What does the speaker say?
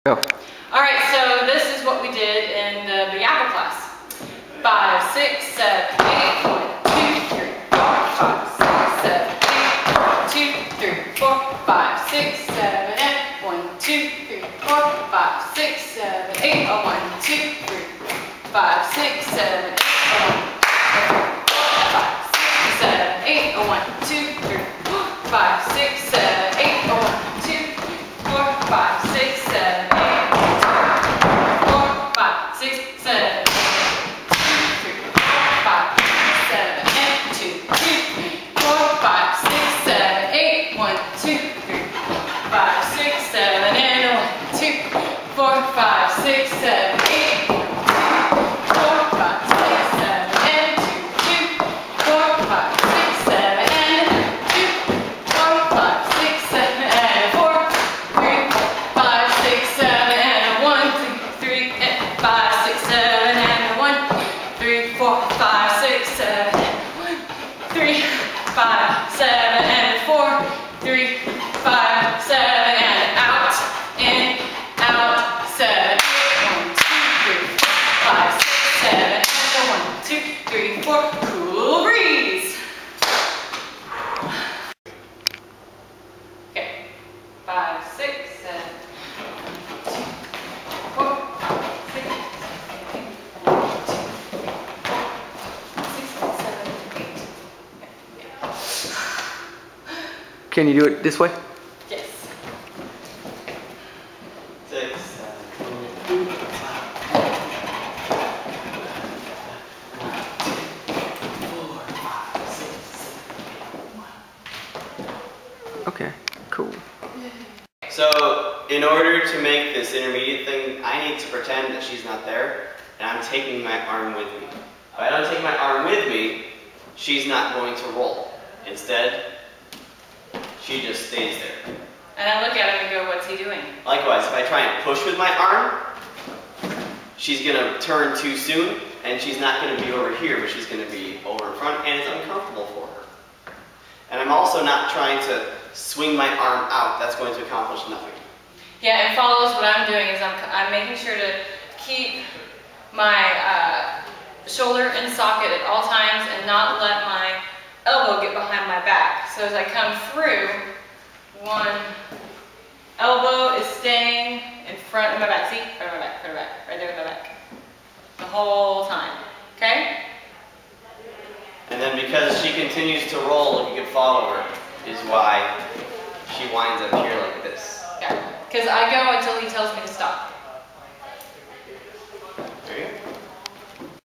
Go. Alright, so this is what we did in the Big Apple class. 5, 6, 7, 8, 1, 2, 3, 4, 5, 6, 7, 8, 1, 2, 3, 4, 5, 6, 7, 8, 1, 2, 3, 4, 5, 6, 7, 8, 1, 2, 3, 5, 6, 7, 8, 1, 2, 3, 5, 6, 7, 8, 1, 2, 4, 5, 6, 7, 8, 4, 5, 6, 7, 2, 3, 5, 7, 8, 2, 3, 4, 5, 6, 7, 8, 1, 2, 3, 5, 6, 7, and 1, 2, 4, 5, 6, 7, 8, 1, 4, 5, 6, 7, and 2, 4, 5, 6, 7, and 2, 4, 5, 6, 7, and 4, 3, 5, 6, 7, and 1, 2, 3, 5, 6, 7, and 1, 3, 4, 5, 6, 7, and 1, 3, 5, 7, and 4, 3, 5, 7, and out, in, out, 7, 1, 2, 3, 5, 6, 7, and 1, 2, 3, 4, cool breeze. Okay, 5, 6, 7, 2, 4, 5, 6, 7, 8, 8. Can you do it this way? Yes. 6, 7, 8, 4, 5, 6, 7, 8, 1. Okay, cool. So, in order to make this intermediate thing, I need to pretend that she's not there, and I'm taking my arm with me. If I don't take my arm with me, she's not going to roll. Instead, she just stays there. And I look at him and go, what's he doing? Likewise, if I try and push with my arm, she's going to turn too soon, and she's not going to be over here, but she's going to be over in front, and it's uncomfortable for her. And I'm also not trying to swing my arm out. That's going to accomplish nothing. Yeah, and follows what I'm doing is I'm making sure to keep my shoulder in socket at all times and not let my elbow get behind my back. So as I come through, one elbow is staying in front of my back. See? Front of my back, right there in my back. The whole time. Okay? And then because she continues to roll, if you could follow her, is why she winds up here like this. Yeah. Because I go until he tells me to